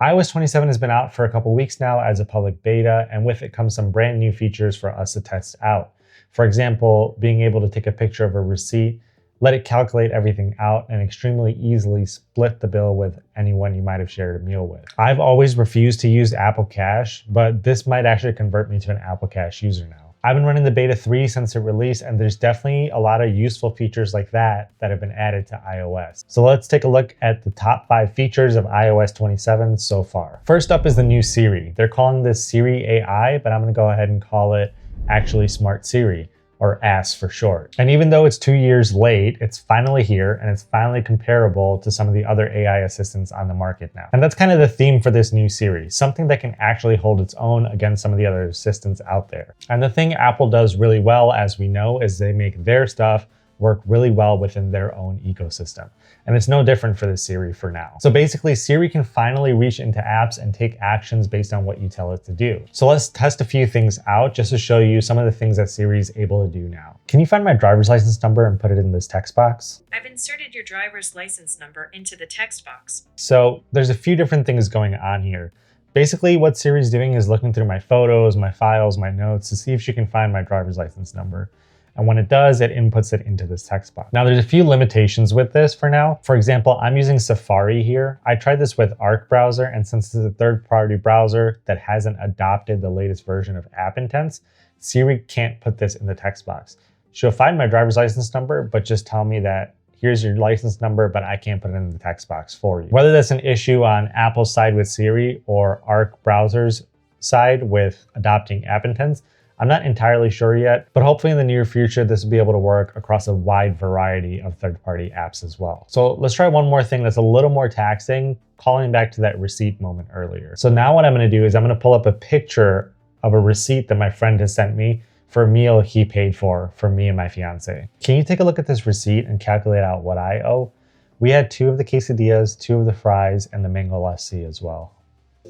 iOS 27 has been out for a couple weeks now as a public beta, and with it comes some brand new features for us to test out. For example, being able to take a picture of a receipt, let it calculate everything out, and extremely easily split the bill with anyone you might have shared a meal with. I've always refused to use Apple Cash, but this might actually convert me to an Apple Cash user now. I've been running the beta 3 since it released, and there's definitely a lot of useful features like that have been added to iOS. So let's take a look at the top 5 features of iOS 27 so far. First up is the new Siri. They're calling this Siri AI, but I'm gonna go ahead and call it actually Smart Siri, or AS for short. And even though it's 2 years late, it's finally here and it's finally comparable to some of the other AI assistants on the market now. And that's kind of the theme for this new Siri, something that can actually hold its own against some of the other assistants out there. And the thing Apple does really well, as we know, is they make their stuff work really well within their own ecosystem. And it's no different for the Siri for now. So basically, Siri can finally reach into apps and take actions based on what you tell it to do. So let's test a few things out just to show you some of the things that Siri is able to do now. Can you find my driver's license number and put it in this text box? I've inserted your driver's license number into the text box. So there's a few different things going on here. Basically, what Siri's doing is looking through my photos, my files, my notes to see if she can find my driver's license number. And when it does, it inputs it into this text box. Now, there's a few limitations with this for now. For example, I'm using Safari here. I tried this with Arc browser, and since it's a third-party browser that hasn't adopted the latest version of App Intents, Siri can't put this in the text box. She'll find my driver's license number, but just tell me that here's your license number, but I can't put it in the text box for you. Whether that's an issue on Apple's side with Siri or Arc browser's side with adopting App Intents, I'm not entirely sure yet, but hopefully in the near future, this will be able to work across a wide variety of third-party apps as well. So let's try one more thing that's a little more taxing, calling back to that receipt moment earlier. So now what I'm gonna do is I'm gonna pull up a picture of a receipt that my friend has sent me for a meal he paid for me and my fiance. Can you take a look at this receipt and calculate out what I owe? We had 2 of the quesadillas, 2 of the fries, and the mango lassi as well.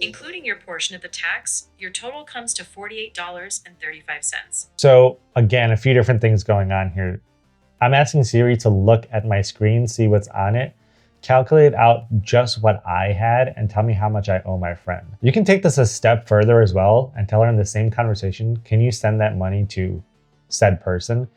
Including your portion of the tax, your total comes to $48.35. So again, a few different things going on here. I'm asking Siri to look at my screen, see what's on it, calculate out just what I had, and tell me how much I owe my friend. You can take this a step further as well and tell her in the same conversation, can you send that money to said person?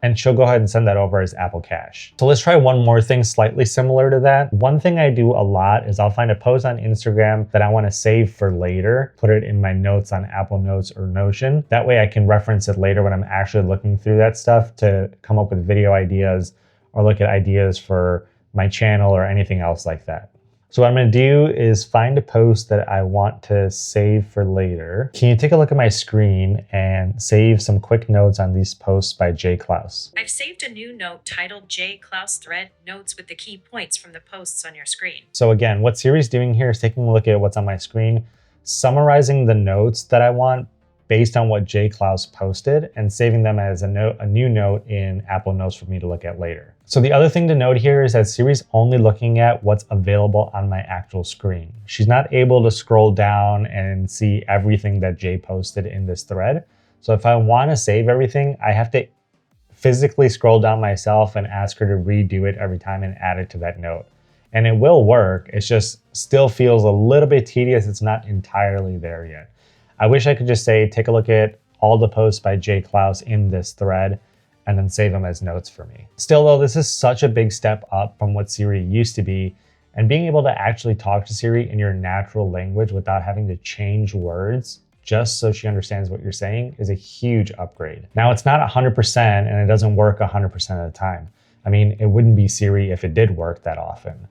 And she'll go ahead and send that over as Apple Cash. So let's try one more thing slightly similar to that. One thing I do a lot is I'll find a post on Instagram that I want to save for later, put it in my notes on Apple Notes or Notion. That way I can reference it later when I'm actually looking through that stuff to come up with video ideas or look at ideas for my channel or anything else like that. So what I'm gonna do is find a post that I want to save for later. Can you take a look at my screen and save some quick notes on these posts by Jay Klaus? I've saved a new note titled J. Klaus Thread Notes with the key points from the posts on your screen. So again, what Siri's doing here is taking a look at what's on my screen, summarizing the notes that I want based on what Jay Klaus posted and saving them as a new note in Apple Notes for me to look at later. So the other thing to note here is that Siri's only looking at what's available on my actual screen. She's not able to scroll down and see everything that Jay posted in this thread. So if I want to save everything, I have to physically scroll down myself and ask her to redo it every time and add it to that note. And it will work, it just still feels a little bit tedious. It's not entirely there yet. I wish I could just say, take a look at all the posts by Jay Klaus in this thread and then save them as notes for me. Still though, this is such a big step up from what Siri used to be, and being able to actually talk to Siri in your natural language without having to change words just so she understands what you're saying is a huge upgrade. Now it's not 100% and it doesn't work 100% of the time. I mean, it wouldn't be Siri if it did work that often.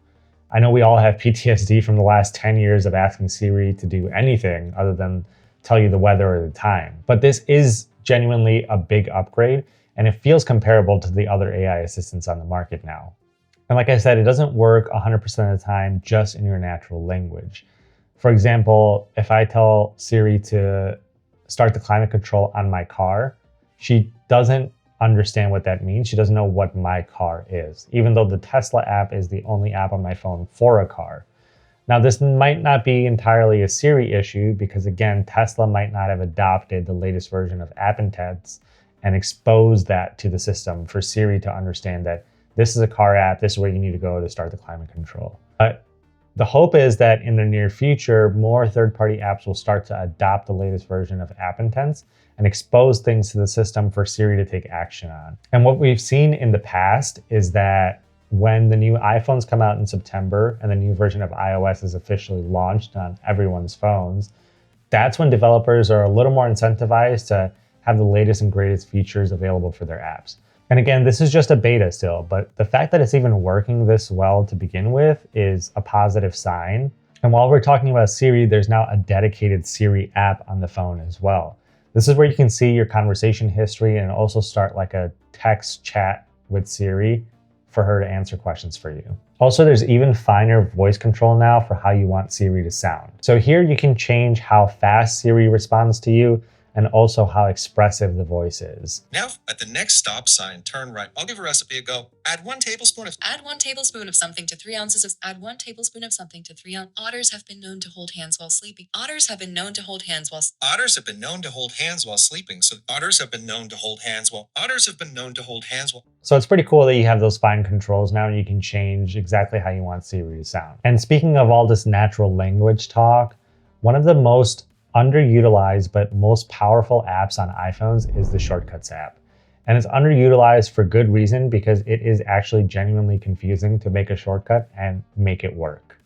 I know we all have PTSD from the last 10 years of asking Siri to do anything other than tell you the weather or the time. But this is genuinely a big upgrade, and it feels comparable to the other AI assistants on the market now. And like I said, it doesn't work 100% of the time just in your natural language. For example, if I tell Siri to start the climate control on my car, she doesn't understand what that means. She doesn't know what my car is, even though the Tesla app is the only app on my phone for a car. Now, this might not be entirely a Siri issue because, again, Tesla might not have adopted the latest version of App Intents and exposed that to the system for Siri to understand that this is a car app, this is where you need to go to start the climate control. But The hope is that in the near future, more third-party apps will start to adopt the latest version of app intents and expose things to the system for Siri to take action on. And what we've seen in the past is that when the new iPhones come out in September and the new version of iOS is officially launched on everyone's phones, that's when developers are a little more incentivized to have the latest and greatest features available for their apps. And again, this is just a beta still, but the fact that it's even working this well to begin with is a positive sign. And while we're talking about Siri, there's now a dedicated Siri app on the phone as well. This is where you can see your conversation history and also start like a text chat with Siri for her to answer questions for you. Also, there's even finer voice control now for how you want Siri to sound. So here you can change how fast Siri responds to you and also how expressive the voice is. Now, at the next stop sign, turn right. I'll give a recipe a go. Add 1 tablespoon of something to 3 ounces of add 1 tablespoon of something to 3 ounces. Otters have been known to hold hands while sleeping. Otters have been known to hold hands while sleeping. Otters have been known to hold hands while sleeping. So otters have been known to hold hands while So it's pretty cool that you have those fine controls now and you can change exactly how you want Siri to sound. And speaking of all this natural language talk, one of the most underutilized but most powerful apps on iPhones is the Shortcuts app. And it's underutilized for good reason because it is actually genuinely confusing to make a shortcut and make it work.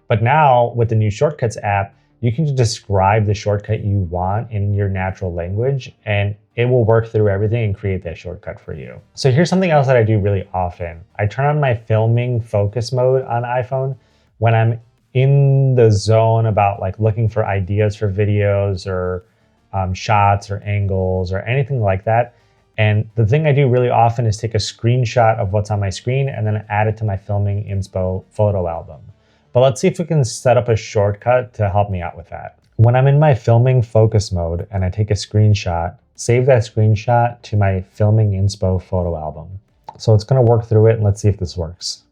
But now with the new Shortcuts app, you can describe the shortcut you want in your natural language and it will work through everything and create that shortcut for you. So here's something else that I do really often. I turn on my filming focus mode on iPhone when I'm in the zone about like looking for ideas for videos or shots or angles or anything like that. And the thing I do really often is take a screenshot of what's on my screen and then add it to my filming inspo photo album. But let's see if we can set up a shortcut to help me out with that. When I'm in my filming focus mode and I take a screenshot, save that screenshot to my filming inspo photo album. So it's gonna work through it and let's see if this works.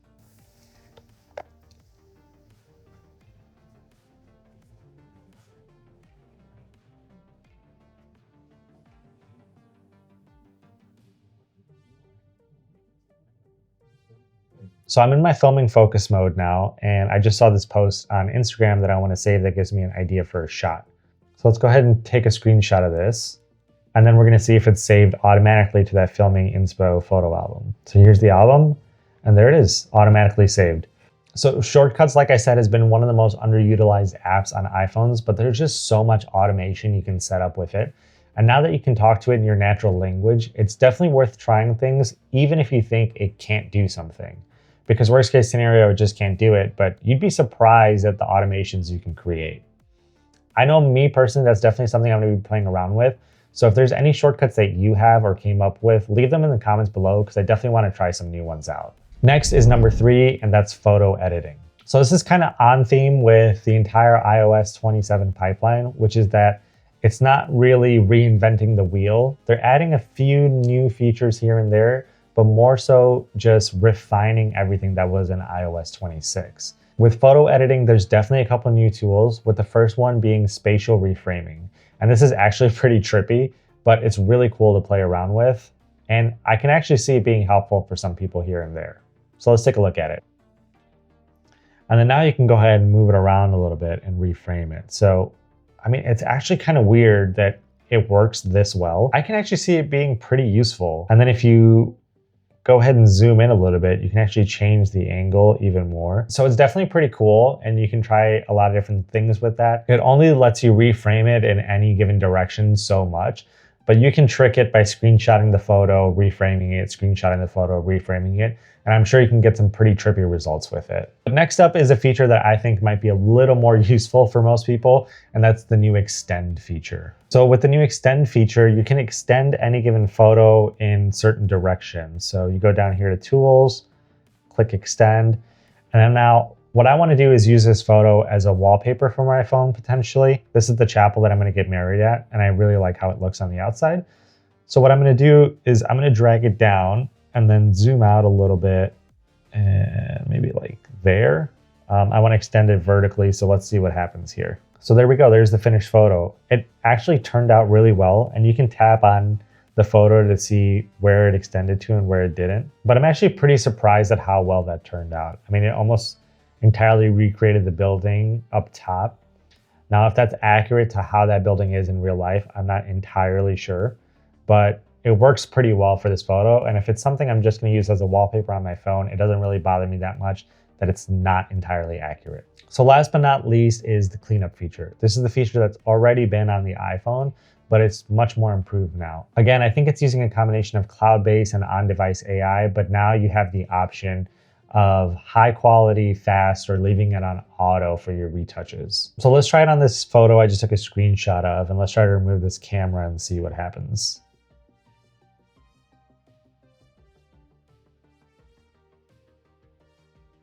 So I'm in my filming focus mode now, and I just saw this post on Instagram that I want to save that gives me an idea for a shot. So let's go ahead and take a screenshot of this, and then we're going to see if it's saved automatically to that filming inspo photo album. So here's the album, and there it is, automatically saved. So Shortcuts, like I said, has been one of the most underutilized apps on iPhones, but there's just so much automation you can set up with it. And now that you can talk to it in your natural language, it's definitely worth trying things, even if you think it can't do something. Because worst case scenario, it just can't do it, but you'd be surprised at the automations you can create. I know me personally, that's definitely something I'm gonna be playing around with. So if there's any shortcuts that you have or came up with, leave them in the comments below because I definitely wanna try some new ones out. Next is number 3, and that's photo editing. So this is kind of on theme with the entire iOS 27 pipeline, which is that it's not really reinventing the wheel. They're adding a few new features here and there, but more so just refining everything that was in iOS 26. With photo editing, there's definitely a couple new tools, with the first one being spatial reframing. And this is actually pretty trippy, but it's really cool to play around with. And I can actually see it being helpful for some people here and there. So let's take a look at it. And then now you can go ahead and move it around a little bit and reframe it. So, I mean, it's actually kind of weird that it works this well. I can actually see it being pretty useful. And then if you go ahead and zoom in a little bit, you can actually change the angle even more. So it's definitely pretty cool, and you can try a lot of different things with that. It only lets you reframe it in any given direction so much, but you can trick it by screenshotting the photo, reframing it, screenshotting the photo, reframing it, and I'm sure you can get some pretty trippy results with it. But next up is a feature that I think might be a little more useful for most people, and that's the new extend feature. So with the new extend feature, you can extend any given photo in certain directions. So you go down here to tools, click extend, and then now what I want to do is use this photo as a wallpaper for my phone potentially. This is the chapel that I'm going to get married at, and I really like how it looks on the outside. So what I'm going to do is I'm going to drag it down and then zoom out a little bit and maybe like there. I want to extend it vertically, so let's see what happens here. So there we go, there's the finished photo. It actually turned out really well, and you can tap on the photo to see where it extended to and where it didn't. But I'm actually pretty surprised at how well that turned out. I mean, entirely recreated the building up top. Now, if that's accurate to how that building is in real life, I'm not entirely sure, but it works pretty well for this photo. And if it's something I'm just going to use as a wallpaper on my phone, it doesn't really bother me that much that it's not entirely accurate. So last but not least is the cleanup feature. This is the feature that's already been on the iPhone, but it's much more improved now. Again, I think it's using a combination of cloud-based and on-device AI, but now you have the option of high quality, fast, or leaving it on auto for your retouches. So let's try it on this photo I just took a screenshot of, and let's try to remove this camera and see what happens.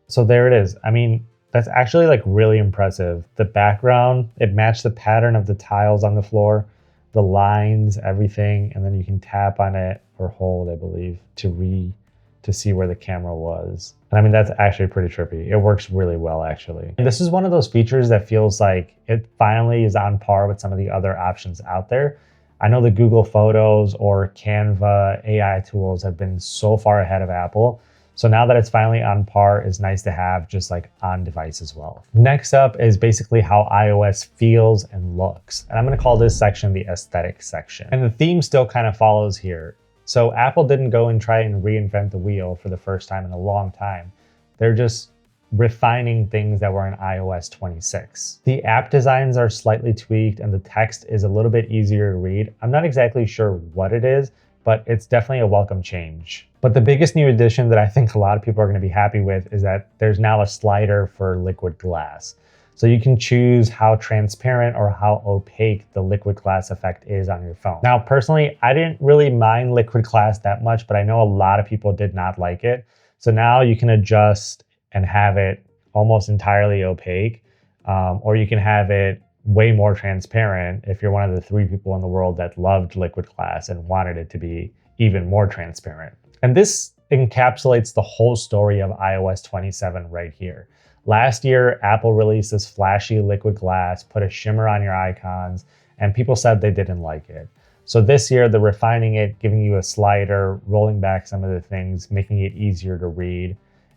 So there it is. I mean, that's actually like really impressive. The background, it matched the pattern of the tiles on the floor, the lines, everything, and then you can tap on it or hold, I believe, to see where the camera was. And I mean, that's actually pretty trippy. It works really well, actually. And this is one of those features that feels like it finally is on par with some of the other options out there. I know the Google Photos or Canva AI tools have been so far ahead of Apple. So now that it's finally on par, it's nice to have just like on device as well. Next up is basically how iOS feels and looks. And I'm gonna call this section the aesthetic section. And the theme still kind of follows here. So Apple didn't go and try and reinvent the wheel for the first time in a long time. They're just refining things that were in iOS 26. The app designs are slightly tweaked and the text is a little bit easier to read. I'm not exactly sure what it is, but it's definitely a welcome change. But the biggest new addition that I think a lot of people are going to be happy with is that there's now a slider for liquid glass. So you can choose how transparent or how opaque the liquid glass effect is on your phone. Now, personally, I didn't really mind liquid glass that much, but I know a lot of people did not like it. So now you can adjust and have it almost entirely opaque, or you can have it way more transparent if you're one of the 3 people in the world that loved liquid glass and wanted it to be even more transparent. And this encapsulates the whole story of iOS 27 right here. Last year, Apple released this flashy liquid glass, put a shimmer on your icons, and people said they didn't like it. So this year, they're refining it, giving you a slider, rolling back some of the things, making it easier to read,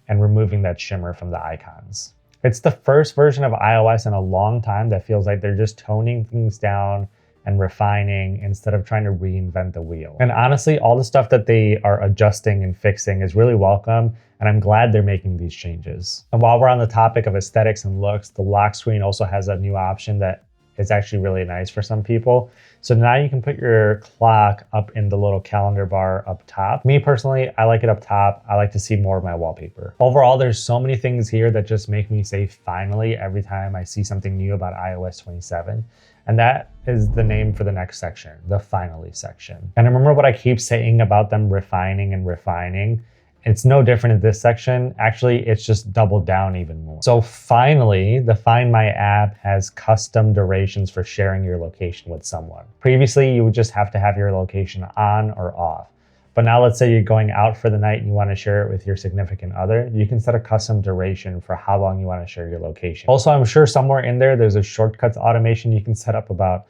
and removing that shimmer from the icons. It's the first version of iOS in a long time that feels like they're just toning things down and refining instead of trying to reinvent the wheel. And honestly, all the stuff that they are adjusting and fixing is really welcome, and I'm glad they're making these changes. And while we're on the topic of aesthetics and looks, the lock screen also has a new option that is actually really nice for some people. So now you can put your clock up in the little calendar bar up top. Me personally, I like it up top. I like to see more of my wallpaper. Overall, there's so many things here that just make me say finally every time I see something new about iOS 27. And that is the name for the next section, the finally section. And remember what I keep saying about them refining and refining. It's no different in this section. Actually, it's just doubled down even more. So finally, the Find My app has custom durations for sharing your location with someone. Previously, you would just have to have your location on or off. But now let's say you're going out for the night and you want to share it with your significant other, you can set a custom duration for how long you want to share your location. Also, I'm sure somewhere in there's a shortcuts automation you can set up about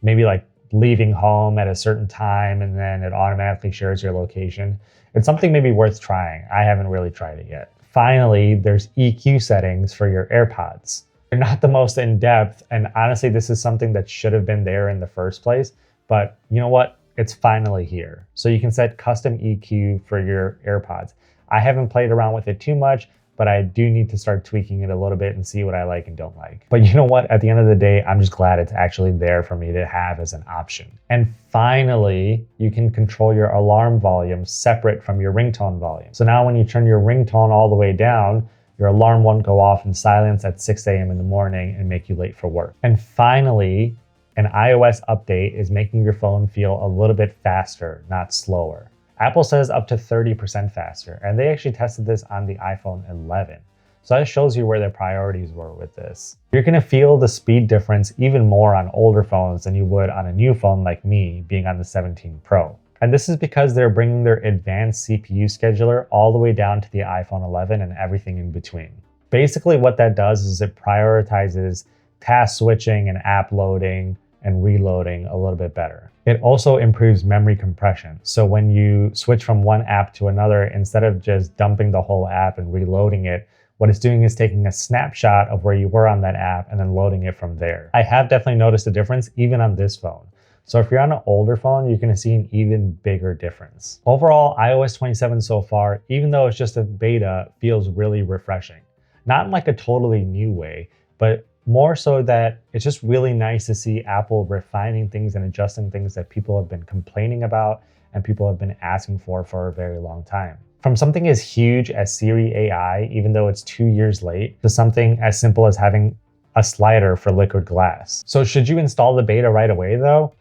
maybe like leaving home at a certain time and then it automatically shares your location. It's something maybe worth trying. I haven't really tried it yet. Finally, there's EQ settings for your AirPods. They're not the most in-depth, and honestly, this is something that should have been there in the first place, but you know what? It's finally here. So you can set custom EQ for your AirPods. I haven't played around with it too much, but I do need to start tweaking it a little bit and see what I like and don't like. But you know what? At the end of the day, I'm just glad it's actually there for me to have as an option. And finally, you can control your alarm volume separate from your ringtone volume. So now when you turn your ringtone all the way down, your alarm won't go off in silence at 6 a.m. in the morning and make you late for work. And finally, an iOS update is making your phone feel a little bit faster, not slower. Apple says up to 30% faster, and they actually tested this on the iPhone 11. So that shows you where their priorities were with this. You're gonna feel the speed difference even more on older phones than you would on a new phone like me being on the 17 Pro. And this is because they're bringing their advanced CPU scheduler all the way down to the iPhone 11 and everything in between. Basically what that does is it prioritizes task switching and app loading and reloading a little bit better. It also improves memory compression. So when you switch from one app to another, instead of just dumping the whole app and reloading it, what it's doing is taking a snapshot of where you were on that app and then loading it from there. I have definitely noticed a difference even on this phone. So if you're on an older phone, you're gonna see an even bigger difference. Overall, iOS 27 so far, even though it's just a beta, feels really refreshing. Not in like a totally new way, but more so that it's just really nice to see Apple refining things and adjusting things that people have been complaining about and people have been asking for a very long time. From something as huge as Siri AI, even though it's 2 years late, to something as simple as having a slider for liquid glass. So should you install the beta right away though?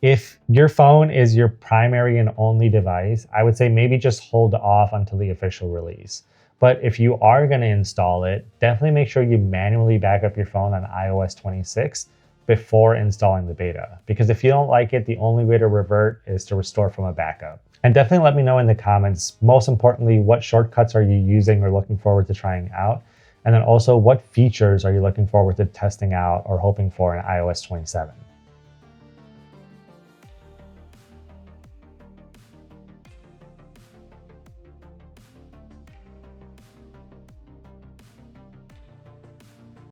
If your phone is your primary and only device, I would say maybe just hold off until the official release. But if you are going to install it, definitely make sure you manually back up your phone on iOS 26 before installing the beta. Because if you don't like it, the only way to revert is to restore from a backup. And definitely let me know in the comments, most importantly, what shortcuts are you using or looking forward to trying out? And then also, what features are you looking forward to testing out or hoping for in iOS 27?